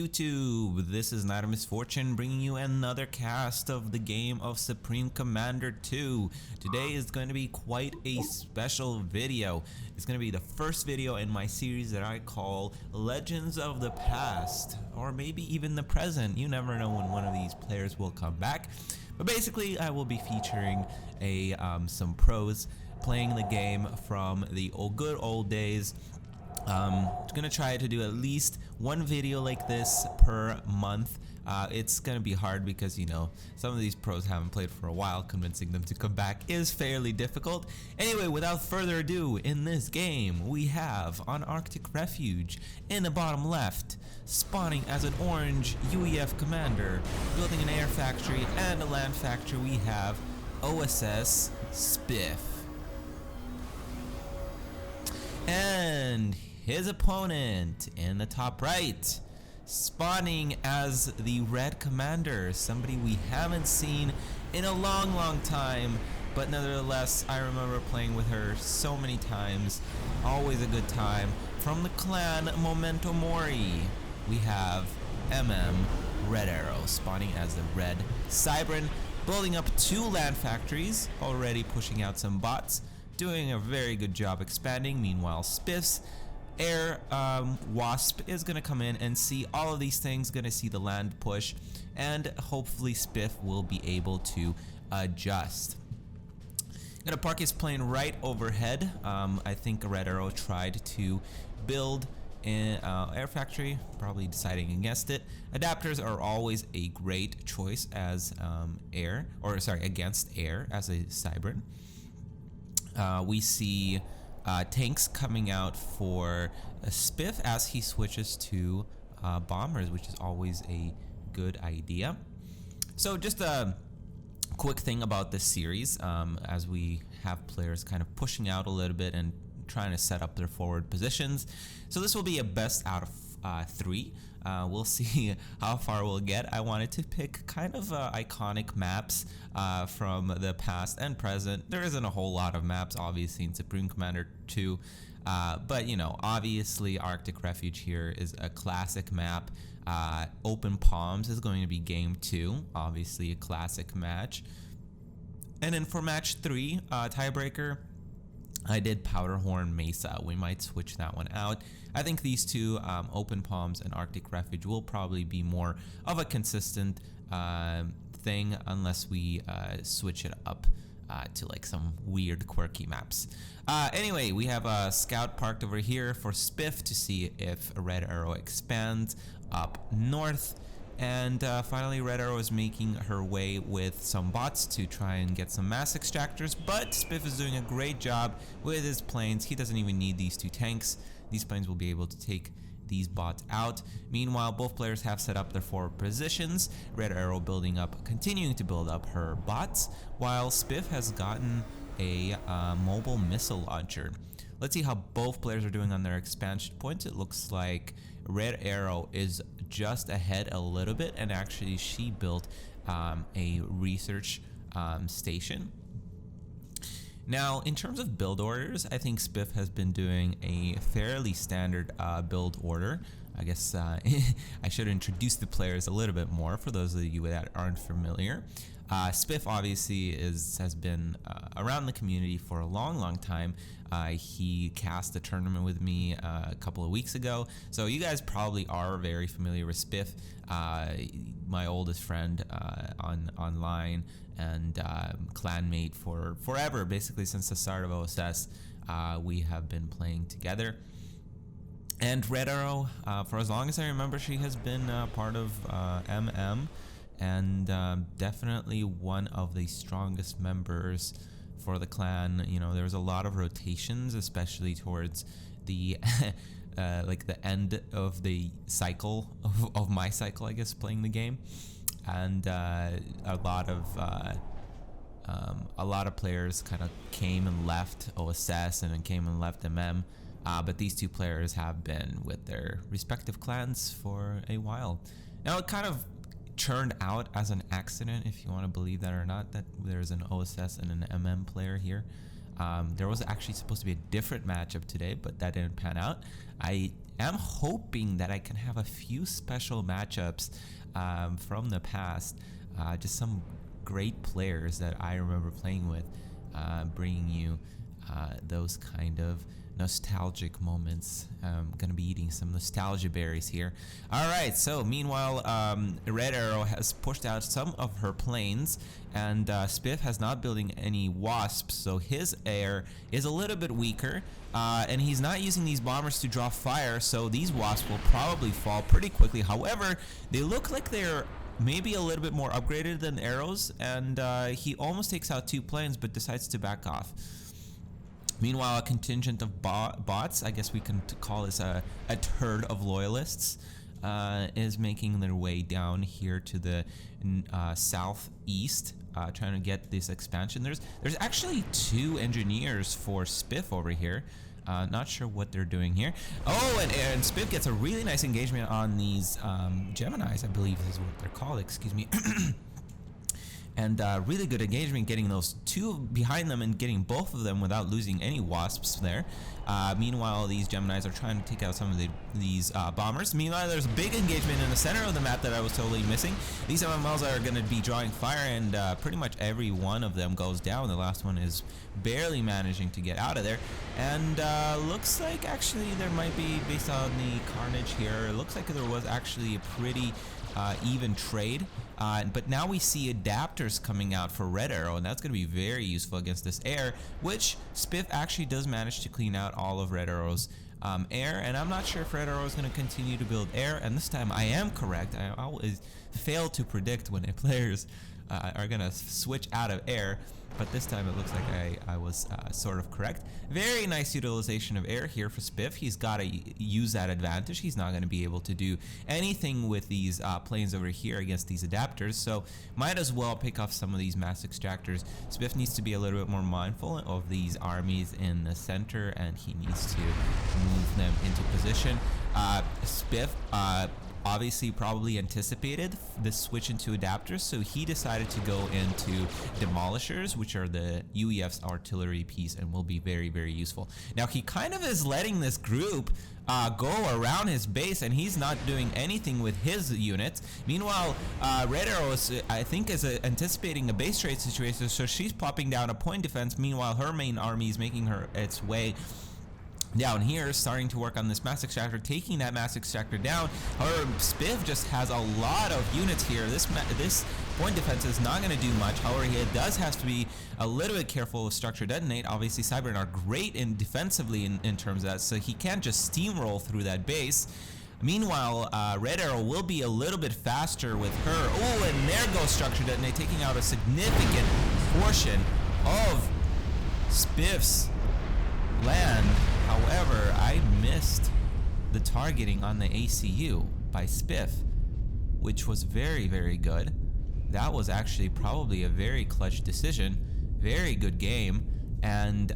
YouTube? This is Nite Misfortune bringing you another cast of the game of Supreme Commander 2. Today is going to be quite a special video. It's going to be the first video in my series that I call Legends of the Past, or maybe even the present. You never know when one of these players will come back. But basically, I will be featuring some pros playing the game from the good old days. Gonna try to do at least one video like this per month. It's gonna be hard because, you know, some of these pros haven't played for a while. Convincing them to come back is fairly difficult. Anyway, without further ado, in this game we have on Arctic Refuge in the bottom left, spawning as an orange UEF commander, building an air factory and a land factory, we have OSS Spiff. And his opponent in the top right, spawning as the red commander, somebody we haven't seen in a long time, but nevertheless I remember playing with her so many times. Always a good time. From the clan Memento Mori, we have Redarrow, spawning as the red Cybran, building up 2 land factories, already pushing out some bots, doing a very good job expanding. Meanwhile, Spiff's Air Wasp is gonna come in and see all of these things, gonna see the land push, and hopefully Spiff will be able to adjust. Gonna park his plane right overhead. I think Redarrow tried to build an air factory, probably deciding against it. Adapters are always a great choice as against air as a Cybran. We see tanks coming out for a Spiff as he switches to bombers, which is always a good idea. So just a quick thing about this series, as we have players kind of pushing out a little bit and trying to set up their forward positions. So this will be a best out of 3. We'll see how far we'll get. I wanted to pick kind of iconic maps from the past and present. There isn't a whole lot of maps, obviously, in Supreme Commander 2. But, you know, obviously Arctic Refuge here is a classic map. Open Palms is going to be game 2. Obviously a classic match. And then for match 3, tiebreaker, I did Powderhorn Mesa. We might switch that one out. I think these two, Open Palms and Arctic Refuge, will probably be more of a consistent thing unless we switch it up to like some weird quirky maps. Anyway, we have a scout parked over here for Spiff to see if Redarrow expands up north. And finally, Redarrow is making her way with some bots to try and get some mass extractors, but Spiff is doing a great job with his planes. He doesn't even need these 2 tanks. These planes will be able to take these bots out. Meanwhile, both players have set up their forward positions. Redarrow continuing to build up her bots, while Spiff has gotten a mobile missile launcher. Let's see how both players are doing on their expansion points. It looks like Redarrow is just ahead a little bit, and actually she built a research station. Now, in terms of build orders, I think Spiff has been doing a fairly standard build order. I guess I should introduce the players a little bit more for those of you that aren't familiar. Spiff obviously has been around the community for a long time. He cast a tournament with me a couple of weeks ago, so you guys probably are very familiar with Spiff, my oldest friend online and clanmate for forever, basically since the start of OSS. We have been playing together. And Redarrow, for as long as I remember, she has been part of MM, and definitely one of the strongest members for the clan. You know, there was a lot of rotations, especially towards the like the end of the cycle of my cycle, I guess, playing the game, and a lot of players kind of came and left OSS and then came and left MM. But these 2 players have been with their respective clans for a while. Now, it kind of churned out as an accident, if you want to believe that or not, that there's an OSS and an MM player here. There was actually supposed to be a different matchup today, but that didn't pan out. I am hoping that I can have a few special matchups from the past, just some great players that I remember playing with, bringing you those kind of nostalgic moments. I'm gonna be eating some nostalgia berries here. All right, so meanwhile, Redarrow has pushed out some of her planes, and Spiff has not building any wasps, so his air is a little bit weaker, and he's not using these bombers to draw fire, so these wasps will probably fall pretty quickly. However, they look like they're maybe a little bit more upgraded than arrows, and he almost takes out 2 planes but decides to back off. Meanwhile, a contingent of bots, I guess we can call this a herd of loyalists, is making their way down here to the southeast, trying to get this expansion. There's actually 2 engineers for Spiff over here. Not sure what they're doing here. Oh, and Spiff gets a really nice engagement on these Geminis, I believe is what they're called, excuse me. And really good engagement, getting those 2 behind them and getting both of them without losing any wasps there. Meanwhile, these Geminis are trying to take out some of these bombers. Meanwhile, there's a big engagement in the center of the map that I was totally missing. These MMLs are going to be drawing fire, and pretty much every one of them goes down. The last one is barely managing to get out of there. And looks like actually there might be, based on the carnage here, it looks like there was actually a pretty even trade. But now we see adapters coming out for Redarrow, and that's going to be very useful against this air, which Spiff actually does manage to clean out all of Redarrow's air, and I'm not sure if Redarrow is going to continue to build air, and this time I am correct. I always fail to predict when players are going to switch out of air, but this time it looks like I was sort of correct. Very nice utilization of air here for Spiff. He's got to use that advantage. He's not going to be able to do anything with these planes over here against these adapters, so might as well pick off some of these mass extractors. Spiff needs to be a little bit more mindful of these armies in the center, and he needs to move them into position. Spiff obviously probably anticipated the switch into adapters, so he decided to go into demolishers, which are the UEF's artillery piece and will be very, very useful. Now he kind of is letting this group go around his base, and he's not doing anything with his units. Meanwhile, Redarrow, I think, is anticipating a base trade situation, so she's popping down a point defense. Meanwhile, her main army is making its way down here, starting to work on this mass extractor, taking that mass extractor down. However, Spiff just has a lot of units here. This point defense is not going to do much. However, he does have to be a little bit careful with structure detonate. Obviously, Cybern are great defensively in terms of that, so he can't just steamroll through that base. Meanwhile, Redarrow will be a little bit faster with her. Oh, and there goes structure detonate, taking out a significant portion of Spiff's land. However, I missed the targeting on the ACU by Spiff, which was very, very good. That was actually probably a very clutch decision. Very good game, and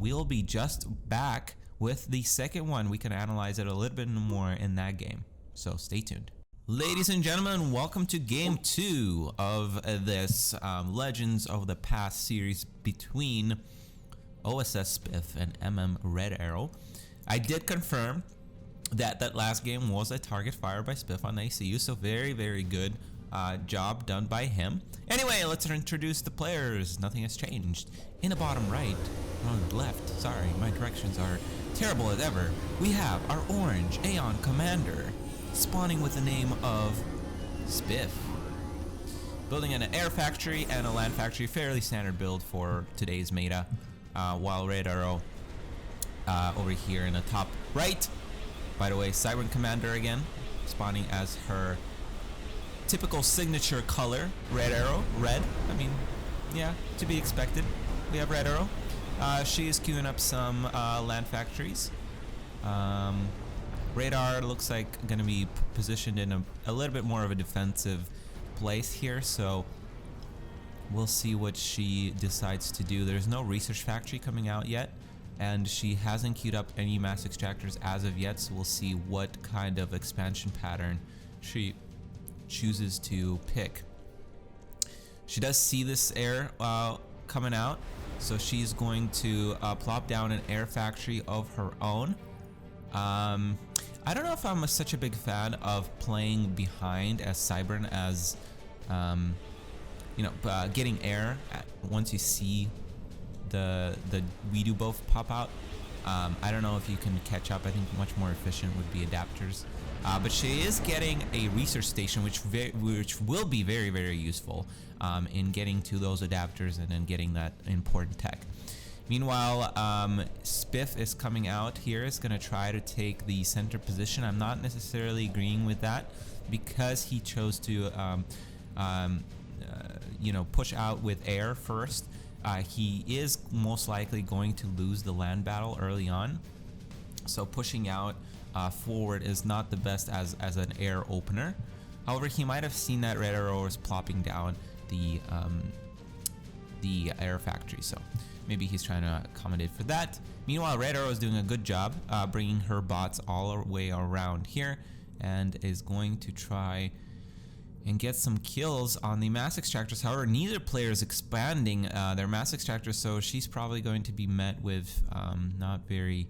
we'll be just back with the second one. We can analyze it a little bit more in that game, so stay tuned. Ladies and gentlemen, welcome to game 2 of this Legends of the Past series between OSS Spiff and Redarrow. I did confirm that last game was a target fire by Spiff on the ACU, so very, very good job done by him. Anyway, let's introduce the players. Nothing has changed. In the bottom right, on the left, sorry, my directions are terrible as ever, we have our orange Aeon Commander, spawning with the name of Spiff. Building an air factory and a land factory, fairly standard build for today's meta. While Redarrow over here in the top right, by the way, Siren Commander again, spawning as her typical signature color, Redarrow, red. I mean, yeah, to be expected. We have Redarrow. She is queuing up some land factories. Radar looks like going to be positioned in a little bit more of a defensive place here, so we'll see what she decides to do. There's no research factory coming out yet, and she hasn't queued up any mass extractors as of yet, so we'll see what kind of expansion pattern she chooses to pick. She does see this air coming out, so she's going to plop down an air factory of her own. I don't know if I'm such a big fan of playing behind as Cybern as, getting air once you see the we do both pop out. I don't know if you can catch up. I think much more efficient would be adapters. But she is getting a research station, which will be very, very useful in getting to those adapters and then getting that important tech. Meanwhile, Spiff is coming out here, is going to try to take the center position. I'm not necessarily agreeing with that because he chose to, push out with air first. He is most likely going to lose the land battle early on. So pushing out forward is not the best as an air opener. However, he might have seen that Redarrow was plopping down the air factory. So maybe he's trying to accommodate for that. Meanwhile, Redarrow is doing a good job bringing her bots all the way around here and is going to try and get some kills on the mass extractors. However, neither player is expanding their mass extractors, so she's probably going to be met with not very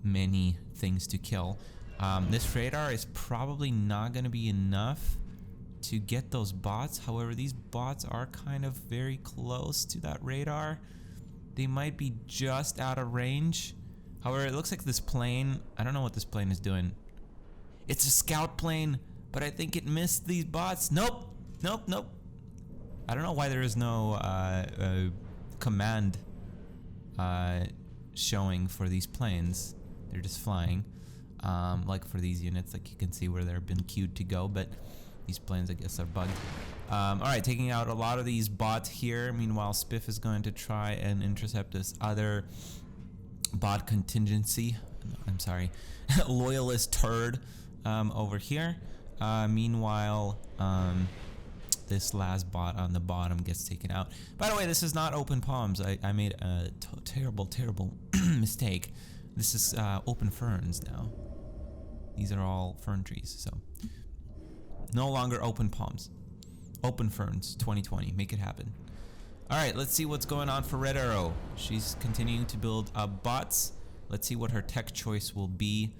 many things to kill. This radar is probably not going to be enough to get those bots. However, these bots are kind of very close to that radar. They might be just out of range. However, it looks like this plane, I don't know what this plane is doing. It's a scout plane, but I think it missed these bots. Nope. I don't know why there is no command showing for these planes. They're just flying. Like for these units, like you can see where they've been queued to go, but these planes, I guess, are bugged. Alright, taking out a lot of these bots here. Meanwhile, Spiff is going to try and intercept this other bot contingency. I'm sorry, loyalist turd over here. Meanwhile, this last bot on the bottom gets taken out. By the way, this is not open palms. I made a terrible mistake. This is open ferns now. These are all fern trees, so no longer open palms. Open ferns 2020. Make it happen. Alright, let's see what's going on for Redarrow. She's continuing to build bots. Let's see what her tech choice will be.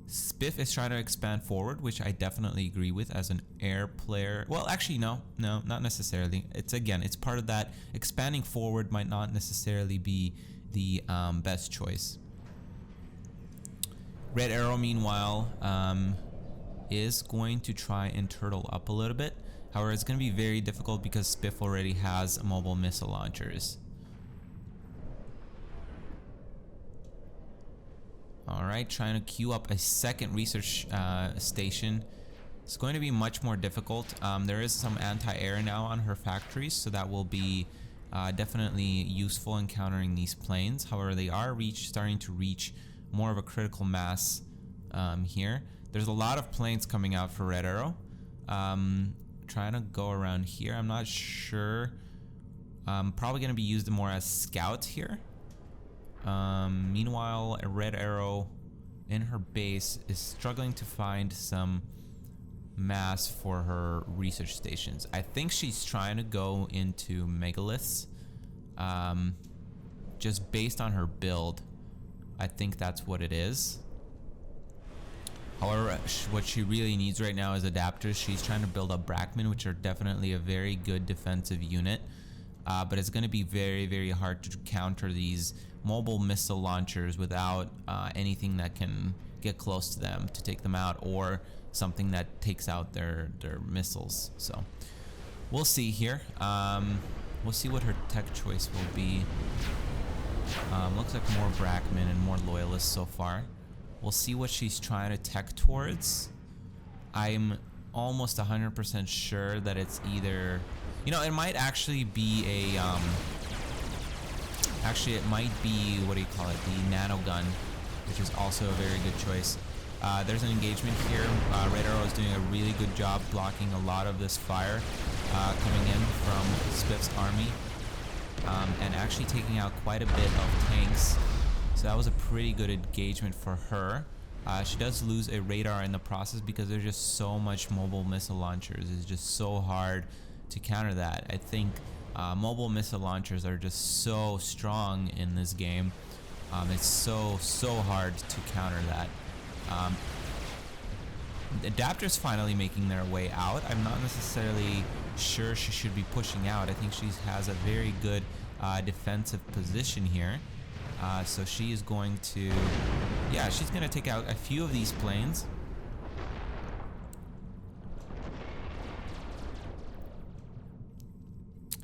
Spiff is trying to expand forward, which I definitely agree with as an air player. Well, actually, no, not necessarily. It's part of that. Expanding forward might not necessarily be the best choice. Redarrow, meanwhile, is going to try and turtle up a little bit. However, it's going to be very difficult because Spiff already has mobile missile launchers. Alright, trying to queue up a second research station. It's going to be much more difficult. There is some anti-air now on her factories, so that will be definitely useful in countering these planes. However, they are starting to reach more of a critical mass here. There's a lot of planes coming out for Redarrow. Trying to go around here. I'm not sure. Probably going to be used more as scouts here. Meanwhile, a Redarrow in her base is struggling to find some mass for her research stations. I think she's trying to go into megaliths. Just based on her build, I think that's what it is. However, what she really needs right now is adapters. She's trying to build up Brackman, which are definitely a very good defensive unit. But it's going to be very, very hard to counter these mobile missile launchers without anything that can get close to them to take them out, or something that takes out their missiles. So we'll see here. We'll see what her tech choice will be. Looks like more Brackman and more loyalists so far. We'll see what she's trying to tech towards. I'm almost 100% sure that it's either, it might actually be a actually it might be, what do you call it, the nano gun, which is also a very good choice. There's an engagement here. Redarrow is doing a really good job blocking a lot of this fire coming in from Spiff's army, and actually taking out quite a bit of tanks. So that was a pretty good engagement for her. She does lose a radar in the process because there's just so much mobile missile launchers. It's just so hard to counter that. I think mobile missile launchers are just so strong in this game. It's so hard to counter that. The adapter's finally making their way out. I'm not necessarily sure she should be pushing out. I think she has a very good defensive position here. So she is going to, yeah, she's going to take out a few of these planes.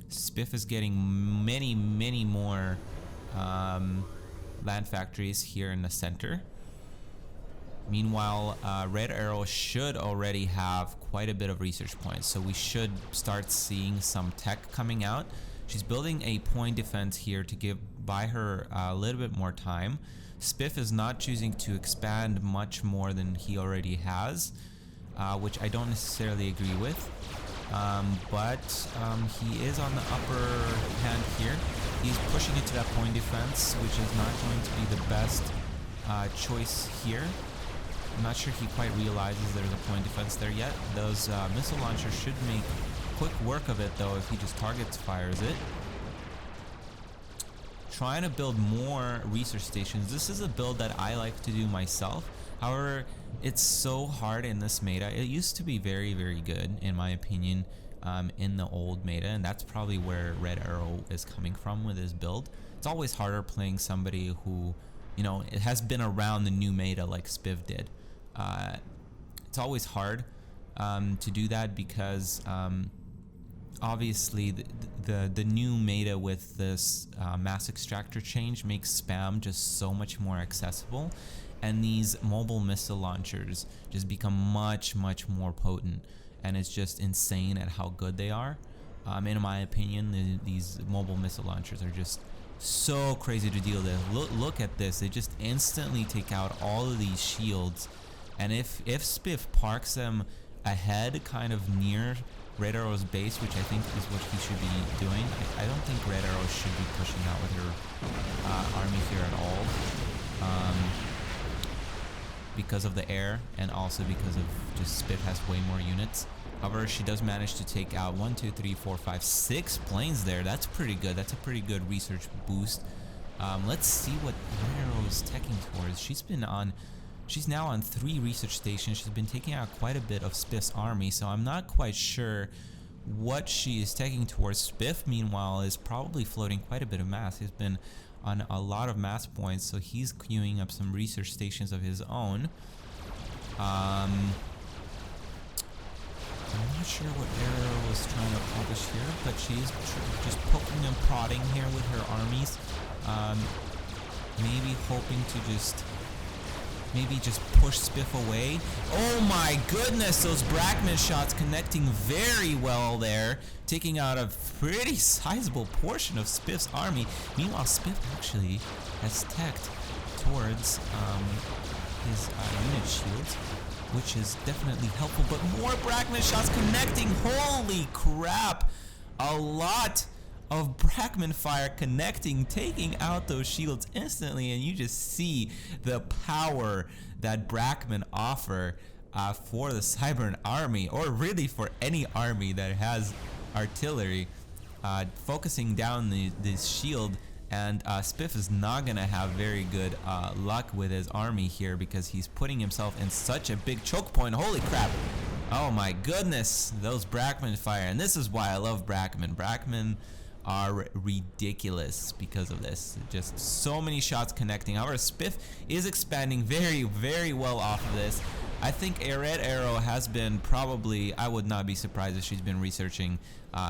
Spiff is getting many more land factories here in the center. Meanwhile, Redarrow should already have quite a bit of research points, so we should start seeing some tech coming out. She's building a point defense here to buy her a little bit more time. Spiff is not choosing to expand much more than he already has, which I don't necessarily agree with. But he is on the upper hand here. He's pushing into that point defense, which is not going to be the best choice here. I'm not sure he quite realizes there's a point defense there yet. Those missile launchers should make quick work of it though if he just targets fires it. Trying to build more research stations. This is a build that I like to do myself. However, it's so hard in this meta. It used to be very good in my opinion in the old meta, and that's probably where Redarrow is coming from with his build. It's always harder playing somebody who, you know, it has been around the new meta like Spiff did. It's always hard to do that because obviously the new meta with this mass extractor change makes spam just so much more accessible, and these mobile missile launchers just become much more potent, and it's just insane at how good they are. In my opinion, these mobile missile launchers are just so crazy to deal with. Look at this. They just instantly take out all of these shields, and if Spiff parks them ahead, kind of near Redarrow's base, which I think is what he should be doing. I don't think Redarrow should be pushing out with her army here at all, because of the air, and also because of just Spiff has way more units. However, she does manage to take out 1, 2, 3, 4, 5, 6 planes there. That's pretty good. That's a pretty good research boost. Let's see what Redarrow is teching towards. She's now on 3 research stations. She's been taking out quite a bit of Spiff's army, so I'm not quite sure what she is taking towards. Spiff, meanwhile, is probably floating quite a bit of mass. He's been on a lot of mass points, so he's queuing up some research stations of his own. I'm not sure what Redarrow was trying to accomplish here, but she's just poking and prodding here with her armies. Maybe hoping to just push Spiff away. Oh my goodness, those Brackman shots connecting very well there, taking out a pretty sizable portion of Spiff's army. Meanwhile, Spiff actually has teched towards his unit shields, which is definitely helpful, but more Brackman shots connecting. Holy crap, a lot of Brackman fire connecting, taking out those shields instantly, and you just see the power that Brackman offer for the Cybern army, or really for any army that has artillery, focusing down this shield. And Spiff is not gonna have very good luck with his army here, because he's putting himself in such a big choke point. Holy crap. Oh my goodness, those Brackman fire. And this is why I love Brackman. Brackman are ridiculous because of this. Just so many shots connecting. However, Spiff is expanding very well off of this. I think Redarrow has been probably, I would not be surprised if she's been researching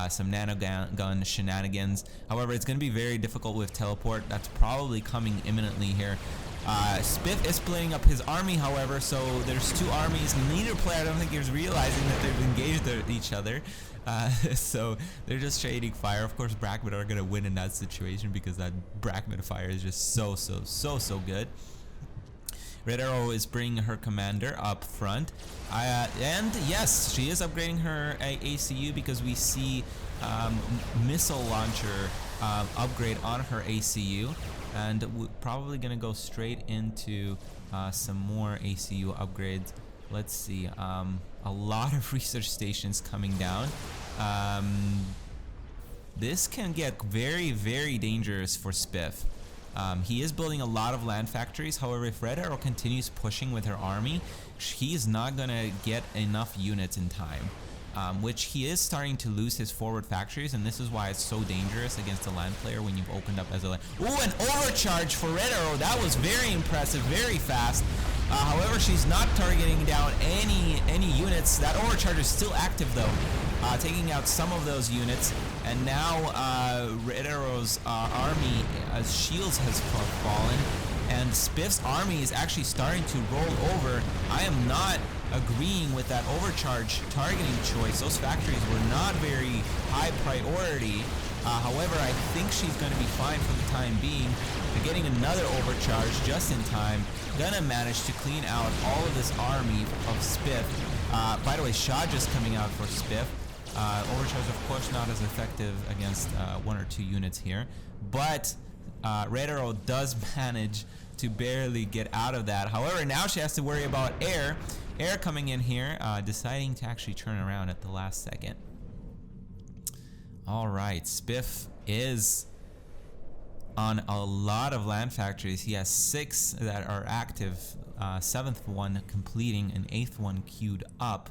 some nanogun shenanigans. However, it's going to be very difficult with teleport. That's probably coming imminently here. Spiff is splitting up his army, however, so there's 2 armies. Neither player, I don't think, is realizing that they've engaged each other. So they're just trading fire. Of course, Brackman are going to win in that situation, because that Brackman fire is just so good. Redarrow is bringing her commander up front, and yes, she is upgrading her ACU, because we see missile launcher upgrade on her ACU, and we're probably gonna go straight into some more ACU upgrades. Let's see, a lot of research stations coming down. This can get very dangerous for Spiff. He is building a lot of land factories. However, if Redarrow continues pushing with her army, he is not gonna get enough units in time. Which he is starting to lose his forward factories, and this is why it's so dangerous against a land player when you've opened up as a land. Ooh, an overcharge for Redarrow. That was very impressive, very fast. However, she's not targeting down any units. That overcharge is still active though, taking out some of those units. And now Redarrow's army shields has fallen, and Spiff's army is actually starting to roll over. I am not agreeing with that overcharge targeting choice. Those factories were not very high priority. However, I think she's going to be fine for the time being. Getting another overcharge just in time. Gonna manage to clean out all of this army of Spiff. By the way, Shah just coming out for Spiff. Overcharge, of course, not as effective against 1 or 2 units here. But Redarrow does manage to barely get out of that. However, now she has to worry about air. Air coming in here, deciding to actually turn around at the last second. All right, Spiff is on a lot of land factories. He has 6 that are active, 7th one completing, and 8th one queued up.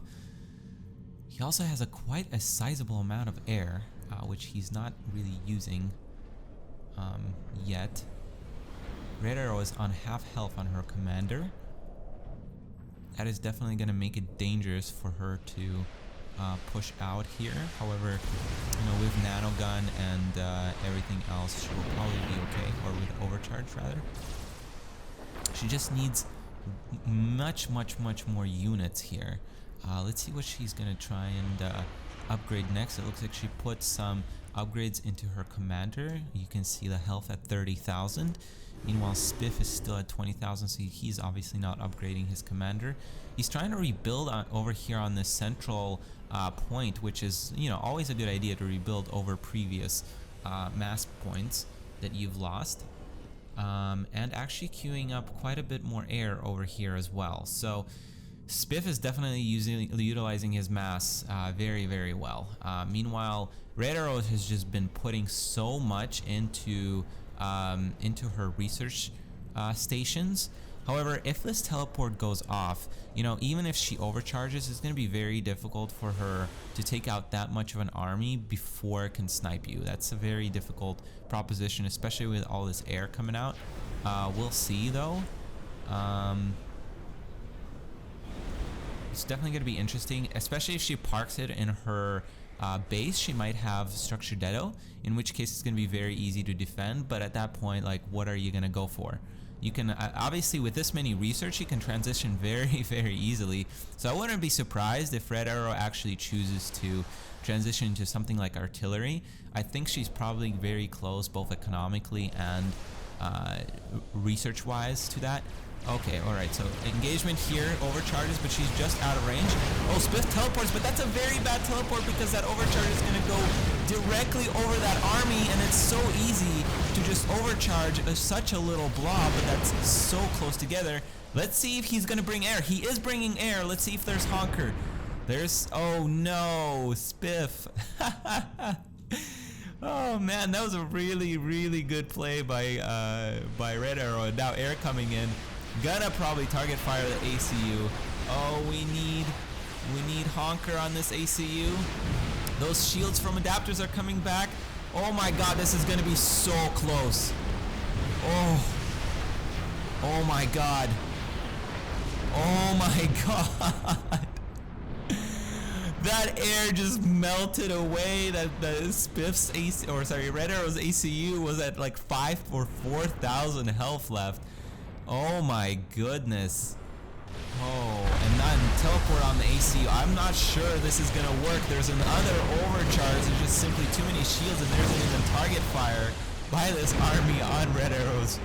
He also has quite a sizable amount of air, which he's not really using yet. Redarrow is on half health on her commander. That is definitely going to make it dangerous for her to push out here. However, you know, with nanogun and everything else, she will probably be okay, or with overcharge rather. She just needs much more units here. Let's see what she's gonna try and upgrade next. It looks like she put some upgrades into her commander. You can see the health at 30,000. Meanwhile, Spiff is still at 20,000, so he's obviously not upgrading his commander. He's trying to rebuild over here on this central point, which is, you know, always a good idea to rebuild over previous mass points that you've lost. And actually queuing up quite a bit more air over here as well. So Spiff is definitely utilizing his mass very well. Meanwhile, Redarrow has just been putting so much into her research stations. However, if this teleport goes off, you know, even if she overcharges, it's going to be very difficult for her to take out that much of an army before it can snipe you. That's a very difficult proposition, especially with all this air coming out. We'll see though. It's definitely going to be interesting, especially if she parks it in her base. She might have structured deado, in which case it's going to be very easy to defend. But at that point, like, what are you going to go for? You can obviously, with this many research, you can transition very easily. So I wouldn't be surprised if Redarrow actually chooses to transition into something like artillery. I think she's probably very close, both economically and research wise, to that. Okay, alright, so engagement here, overcharges, but she's just out of range. Oh, Spiff teleports, but that's a very bad teleport because that overcharge is going to go directly over that army, and it's so easy to just overcharge such a little blob, but that's so close together. Let's see if he's going to bring air. He is bringing air. Let's see if there's honker. There's, oh no, Spiff. Oh man, that was a really good play by Redarrow. Now air coming in. Gonna probably target fire the ACU. Oh, we need honker on this ACU. Those shields from adapters are coming back. Oh my god, this is gonna be so close. Oh my god. Oh my god. That air just melted away. That Spiff's Redarrow's ACU was at like 5 or 4,000 health left. Oh my goodness. Oh, and then teleport on the ACU. I'm not sure this is gonna work. There's another overcharge. There's just simply too many shields, and there's even target fire by this army on Redarrow's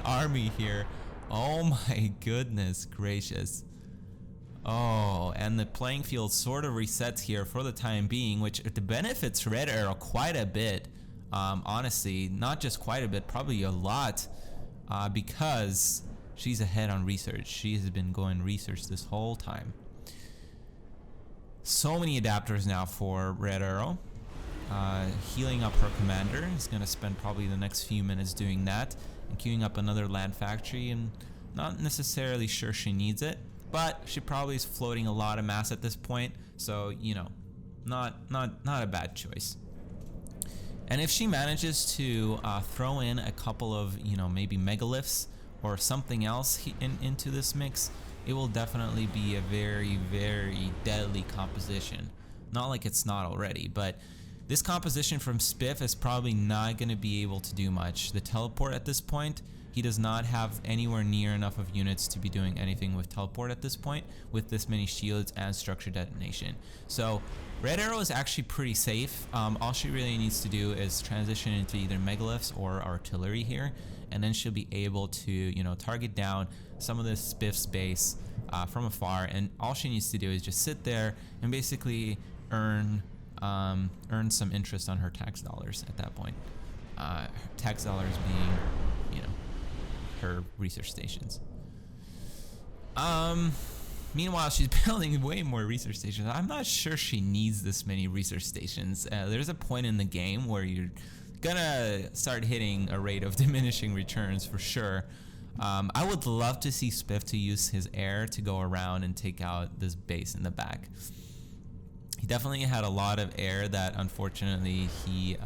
army here. Oh my goodness gracious. Oh, and the playing field sort of resets here for the time being, which benefits Redarrow quite a bit. Honestly, not just quite a bit, probably a lot. Because she's ahead on research. She has been going research this whole time. So many adapters now for Redarrow. Healing up her commander. He's going to spend probably the next few minutes doing that. and queuing up another land factory, and not necessarily sure she needs it, but she probably is floating a lot of mass at this point, so you know, not a bad choice. And if she manages to throw in a couple of, you know, maybe megaliths or something else into this mix, it will definitely be a very, very deadly composition. Not like it's not already, but this composition from Spiff is probably not going to be able to do much. The teleport at this point, he does not have anywhere near enough of units to be doing anything with teleport at this point, with this many shields and structure detonation. So Redarrow is actually pretty safe. All she really needs to do is transition into either megaliths or artillery here, and then she'll be able to, you know, target down some of this Spiff's base from afar, and all she needs to do is just sit there and basically earn some interest on her tax dollars at that point. Tax dollars being, you know, her research stations. Meanwhile, she's building way more research stations. I'm not sure she needs this many research stations. There's a point in the game where you're gonna start hitting a rate of diminishing returns for sure. I would love to see Spiff to use his air to go around and take out this base in the back. He definitely had a lot of air that unfortunately he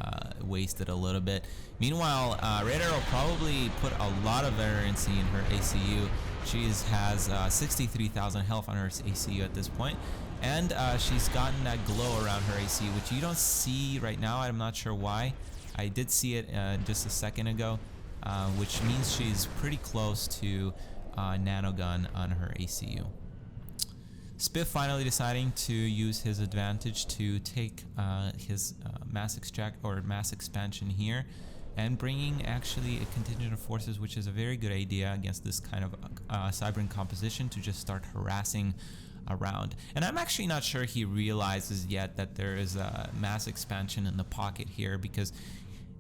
wasted a little bit. Meanwhile, Redarrow probably put a lot of variancy in her ACU. She has 63,000 health on her ACU at this point, and she's gotten that glow around her ACU, which you don't see right now. I'm not sure why. I did see it just a second ago, which means she's pretty close to nanogun on her ACU. Spiff finally deciding to use his advantage to take his mass expansion here, and bringing actually a contingent of forces, which is a very good idea against this kind of Cybran composition, to just start harassing around. And I'm actually not sure he realizes yet that there is a mass expansion in the pocket here, because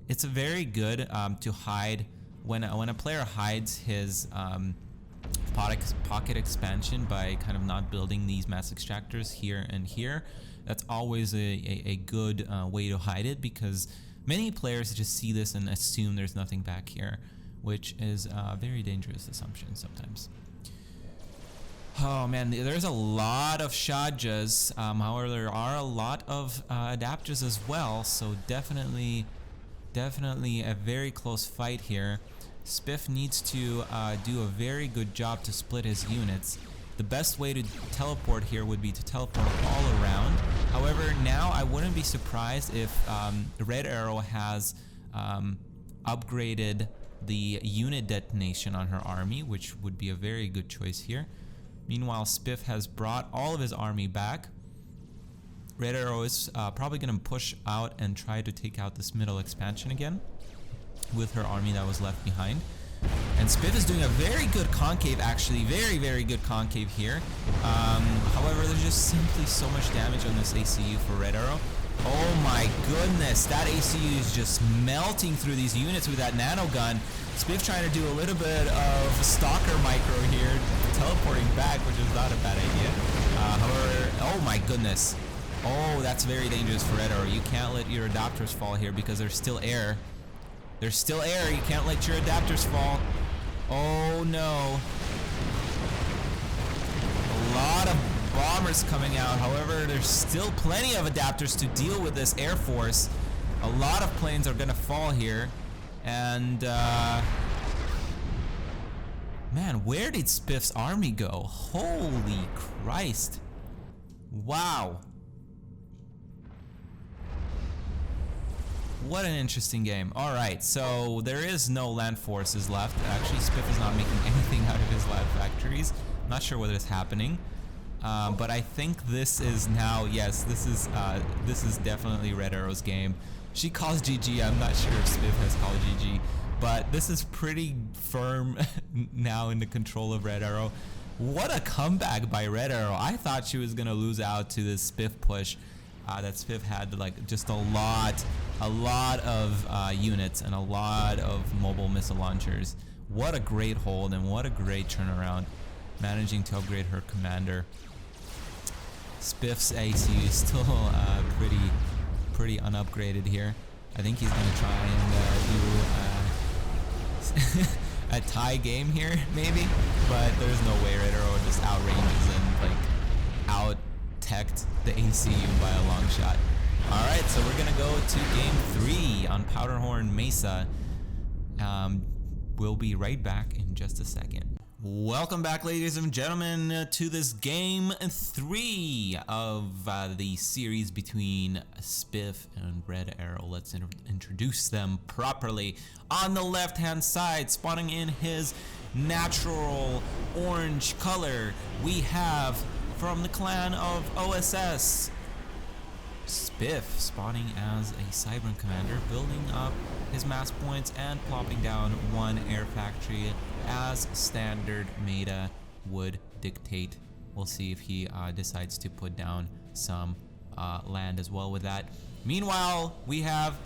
it's very good to hide when a player hides his pocket expansion by kind of not building these mass extractors here and here. That's always a good way to hide it, because many players just see this and assume there's nothing back here, which is a very dangerous assumption sometimes. Oh man, there's a lot of Shajas, however there are a lot of adapters as well, so definitely a very close fight here. Spiff needs to do a very good job to split his units. The best way to teleport here would be to teleport all around. However, now I wouldn't be surprised if Redarrow has upgraded the unit detonation on her army, which would be a very good choice here. Meanwhile, Spiff has brought all of his army back. Redarrow is probably going to push out and try to take out this middle expansion again with her army that was left behind. And Spiff is doing a very good concave, actually, very good concave here. However, there's just simply so much damage on this ACU for Redarrow. Oh my goodness, that ACU is just melting through these units with that nanogun. Spiff trying to do a little bit of stalker micro here, teleporting back, which is not a bad idea. However, oh my goodness. Oh, that's very dangerous for Redarrow. You can't let your adapters fall here because there's still air. There's still air. You can't let your adapters fall. Oh no. A lot of bombers coming out. However, there's still plenty of adapters to deal with this air force. A lot of planes are gonna fall here. And man, where did Spiff's army go? Holy Christ. Wow. What an interesting game. Alright, so there is no land forces left. Actually, Spiff is not making anything out of his land factories. Not sure what is happening. But I think this is now, yes, this is definitely Redarrow's game. She calls GG. I'm not sure if Spiff has called GG. But this is pretty firm now in the control of Redarrow. What a comeback by Redarrow. I thought she was going to lose out to this Spiff push. That Spiff had like just a lot of units and a lot of mobile missile launchers. What a great hold and what a great turnaround, managing to upgrade her commander. Spiff's ACU is still pretty unupgraded here. I think he's gonna try and do a tie game here, maybe. But there's no way Redarrow just outranges and like out-teched the ACU by a long shot. Alright, so we're gonna go to game 3 on Powderhorn Mesa. We'll be right back in just a second. Welcome back, ladies and gentlemen, to this game 3 of the series between Spiff and Redarrow. Let's introduce them properly. On the left-hand side, spawning in his natural orange color, we have from the clan of OSS, Spiff, spawning as a Cybran commander, building up his mass points and plopping down one air factory as standard meta would dictate. We'll see if he decides to put down some land as well with that. Meanwhile, we have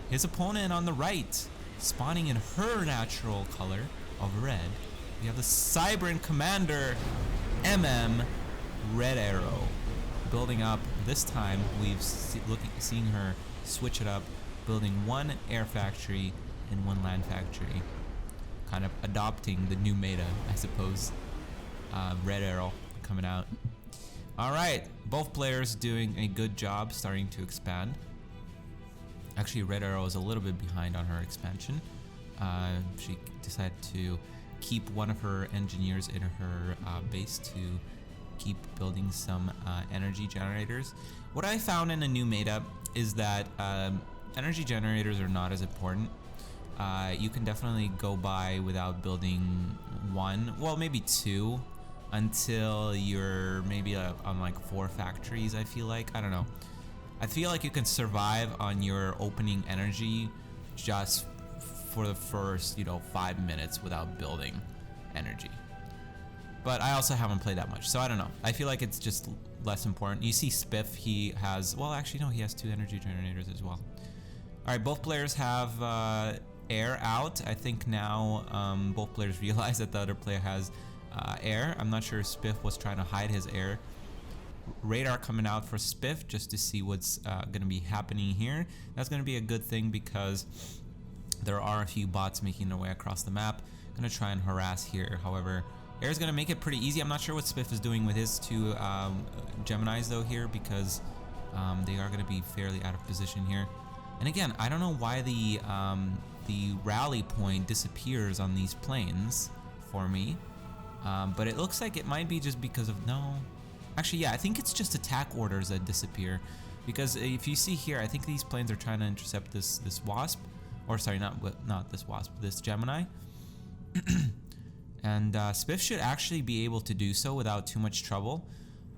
his opponent on the right, spawning in her natural color of red. We have the Cybran commander, Redarrow, building up. This time we've seen her switch it up, building one air factory and one land factory, kind of adopting the new meta, I suppose. Redarrow coming out. Alright, both players doing a good job starting to expand. Actually, Redarrow is a little bit behind on her expansion. She decided to keep one of her engineers in her base to keep building some energy generators. What I found in a new meta is that energy generators are not as important. You can definitely go by without building one, well maybe two, until you're maybe on like 4 factories. I feel like, I don't know, I feel like you can survive on your opening energy just for the first 5 minutes without building energy. But I also haven't played that much, so I don't know. I feel like it's just less important. You see Spiff, he has, well actually no, he has 2 energy generators as well. Alright, both players have air out. I think now both players realize that the other player has air. I'm not sure if Spiff was trying to hide his air. Radar coming out for Spiff just to see what's going to be happening here. That's going to be a good thing because there are a few bots making their way across the map. Going to try and harass here. However, air is going to make it pretty easy. I'm not sure what Spiff is doing with his 2 Geminis though here, because they are going to be fairly out of position here. And again, I don't know why the rally point disappears on these planes for me, but it looks like it might be just because of, no, actually yeah, I think it's just attack orders that disappear, because if you see here, I think these planes are trying to intercept this wasp, or sorry, not this wasp, this Gemini. And Spiff should actually be able to do so without too much trouble,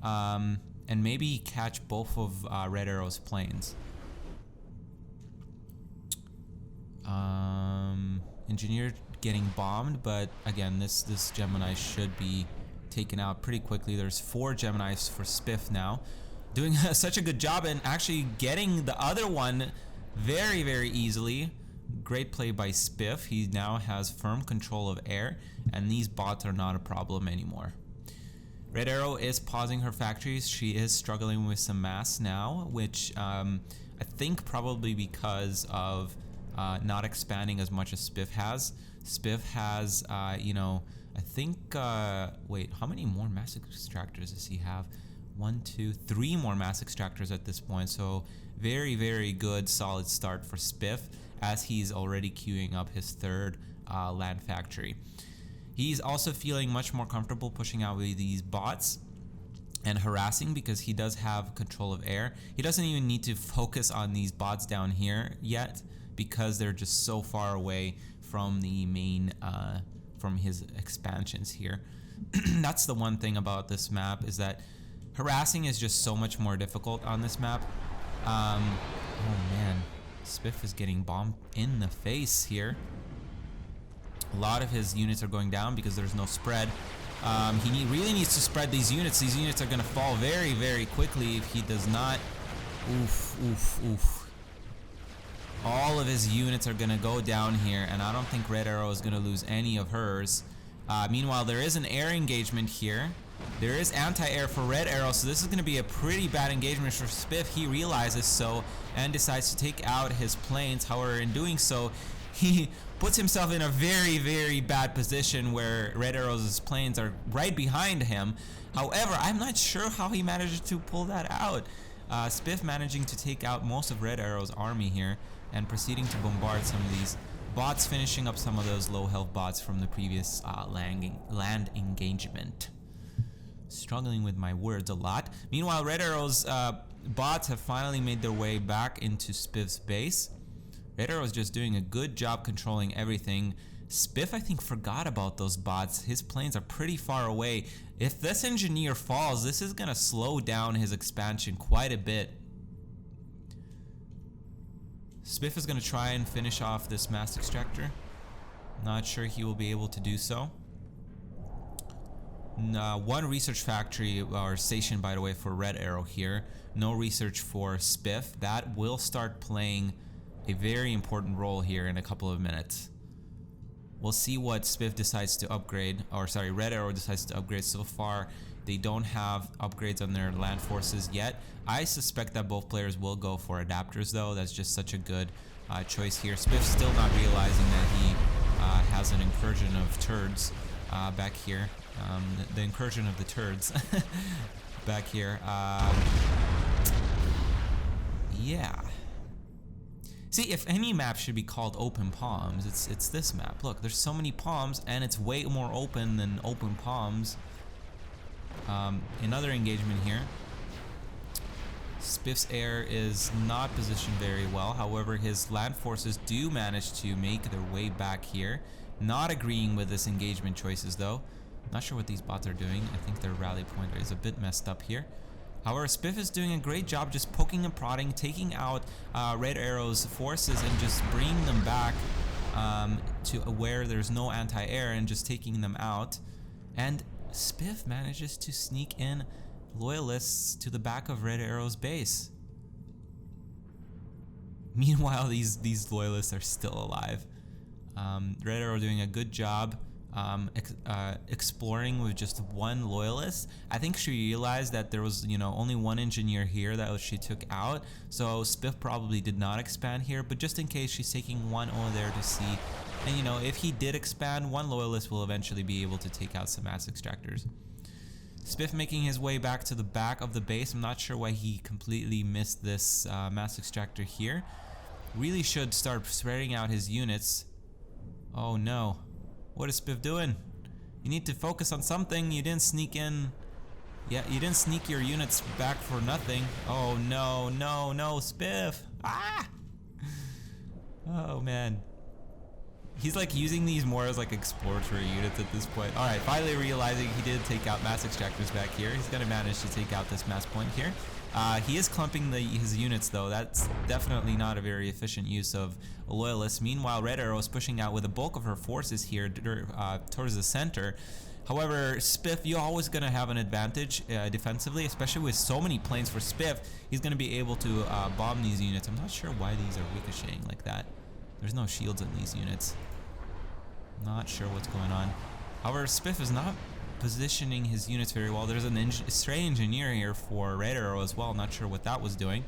and maybe catch both of Redarrow's planes. Engineer getting bombed, but again, this Gemini should be taken out pretty quickly. There's 4 Geminis for Spiff now, doing such a good job and actually getting the other one very, very easily. Great play by Spiff. He now has firm control of air, and these bots are not a problem anymore. Redarrow is pausing her factories. She is struggling with some mass now, which I think probably because of not expanding as much as Spiff has. Spiff has, I think, wait, how many more mass extractors does he have? 1, 2, 3 more mass extractors at this point. So very, very good, solid start for Spiff, as he's already queuing up his 3rd land factory. He's also feeling much more comfortable pushing out with these bots and harassing because he does have control of air. He doesn't even need to focus on these bots down here yet, because they're just so far away from the main, from his expansions here. That's the one thing about this map, is that harassing is just so much more difficult on this map. Oh man, Spiff is getting bombed in the face here. A lot of his units are going down because there's no spread. He really needs to spread these units. These units are going to fall very, very quickly if he does not. Oof, oof, oof. All of his units are going to go down here, and I don't think Redarrow is going to lose any of hers. Meanwhile, there is an air engagement here. There is anti-air for Redarrow, so this is going to be a pretty bad engagement for Spiff. He realizes so and decides to take out his planes. However, in doing so, he puts himself in a very, very bad position where Redarrow's planes are right behind him. However, I'm not sure how he managed to pull that out. Spiff managing to take out most of Redarrow's army here and proceeding to bombard some of these bots, finishing up some of those low health bots from the previous land engagement. Struggling with my words a lot. Meanwhile, Redarrow's bots have finally made their way back into Spiff's base. Redarrow is just doing a good job controlling everything. Spiff, I think, forgot about those bots. His planes are pretty far away. If this engineer falls, this is gonna slow down his expansion quite a bit. Spiff is gonna try and finish off this mass extractor. Not sure he will be able to do so. One research factory or station, by the way, for Redarrow here. No research for Spiff. That will start playing a very important role here in a couple of minutes. We'll see what Spiff decides to upgrade, or sorry, Redarrow decides to upgrade. So far, they don't have upgrades on their land forces yet. I suspect that both players will go for adapters though. That's just such a good choice here. Spiff's still not realizing that he has an incursion of turds back here. The incursion of the turds back here. Yeah. See, if any map should be called open palms, it's this map. Look, there's so many palms, and it's way more open than open palms. Another engagement here. Spiff's air is not positioned very well. However, his land forces do manage to make their way back here. Not agreeing with this engagement choices though. Not sure what these bots are doing. I think their rally pointer is a bit messed up here. However, Spiff is doing a great job just poking and prodding, taking out Redarrow's forces and just bringing them back to where there's no anti-air and just taking them out. And Spiff manages to sneak in loyalists to the back of Redarrow's base. Meanwhile, these loyalists are still alive. Redarrow doing a good job exploring with just one loyalist. I think she realized that there was, only one engineer here that she took out. So Spiff probably did not expand here, but just in case, she's taking one over there to see. And if he did expand, one loyalist will eventually be able to take out some mass extractors. Spiff making his way back to the back of the base. I'm not sure why he completely missed this mass extractor here. Really should start spreading out his units. Oh no. What is Spiff doing? You need to focus on something. You didn't sneak in. Yeah, you didn't sneak your units back for nothing. Oh no, no, no, Spiff. Ah! Oh man. He's like using these more as like exploratory units at this point. Alright, finally realizing he did take out mass extractors back here. He's gonna manage to take out this mass point here. He is clumping his units though. That's definitely not a very efficient use of a loyalist. Meanwhile, Redarrow is pushing out with the bulk of her forces here towards the center. However, Spiff, you're always going to have an advantage defensively, especially with so many planes for Spiff. He's going to be able to bomb these units. I'm not sure why these are ricocheting like that. There's no shields in these units. Not sure what's going on. However, Spiff is not positioning his units very well. There's a stray engineer here for Redarrow as well. Not sure what that was doing.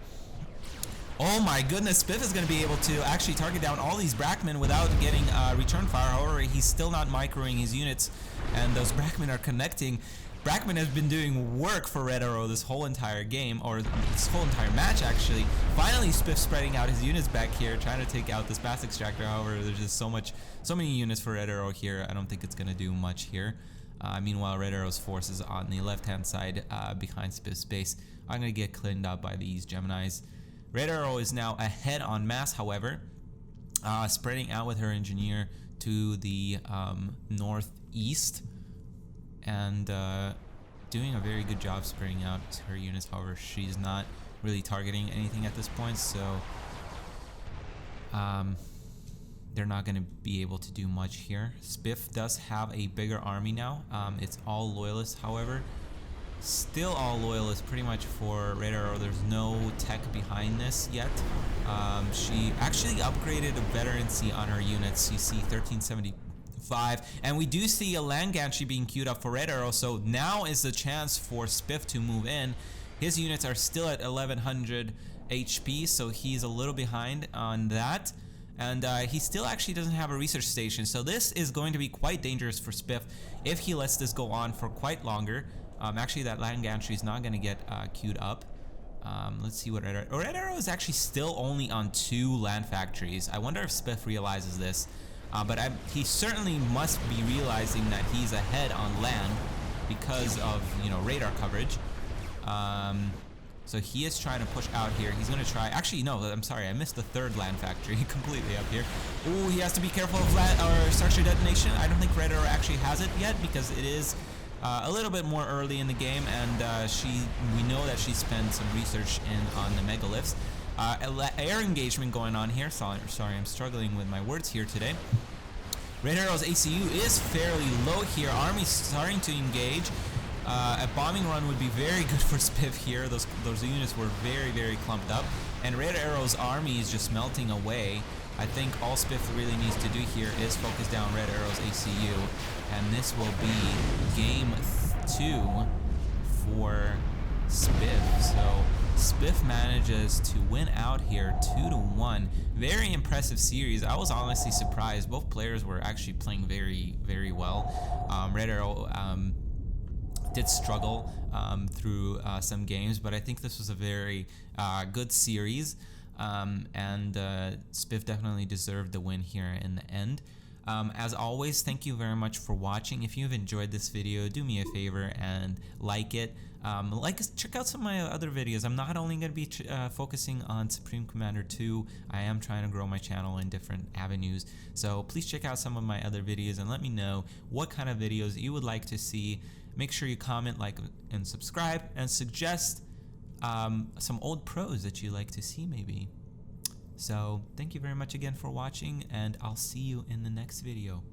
Oh my goodness, Spiff is going to be able to actually target down all these Brackmen without getting return fire. However, he's still not microing his units, and those Brackmen are connecting. Brackman has been doing work for Redarrow this whole entire game, or this whole entire match actually. Finally, Spiff spreading out his units back here, trying to take out this mass extractor. However, there's just so many units for Redarrow here. I don't think it's going to do much here. Meanwhile, Redarrow's forces on the left-hand side behind Spiff's base are going to get cleaned up by these Geminis. Redarrow is now ahead en masse, however, spreading out with her engineer to the northeast and doing a very good job spreading out her units. However, she's not really targeting anything at this point, so they're not going to be able to do much here. Spiff does have a bigger army now. It's all loyalists, however. Still all loyalists pretty much for Redarrow. There's no tech behind this yet. She actually upgraded a veterancy on her units. You see 1375, and we do see a land gantry being queued up for Redarrow, so now is the chance for Spiff to move in. His units are still at 1100 HP, so he's a little behind on that. And he still actually doesn't have a research station, so this is going to be quite dangerous for Spiff if he lets this go on for quite longer. Actually, that land gantry is not going to get queued up. Let's see what Redarrow is actually still only on 2 land factories. I wonder if Spiff realizes this, but he certainly must be realizing that he's ahead on land because of, you know, radar coverage. So he is trying to push out here. He's going to try. Actually, no, I'm sorry. I missed the 3rd land factory completely up here. Ooh, he has to be careful of land or structure detonation. I don't think Redarrow actually has it yet because it is a little bit more early in the game, and we know that she spent some research on the megaliths. Air engagement going on here. Sorry, I'm struggling with my words here today. Redarrow's ACU is fairly low here. Army's starting to engage. A bombing run would be very good for Spiff here. Those units were very clumped up, and Redarrow's army is just melting away. I think all Spiff really needs to do here is focus down Redarrow's ACU, and this will be game 2 for Spiff. So Spiff manages to win out here 2-1. Very impressive series. I was honestly surprised. Both players were actually playing very well. Redarrow did struggle through some games, but I think this was a very good series, and Spiff definitely deserved the win here in the end. As always, thank you very much for watching. If you've enjoyed this video, do me a favor and like it. Check out some of my other videos. I'm not only going to be focusing on Supreme Commander 2, I am trying to grow my channel in different avenues. So please check out some of my other videos and let me know what kind of videos you would like to see. Make sure you comment, like, and subscribe, and suggest some old pros that you like to see maybe. So thank you very much again for watching, and I'll see you in the next video.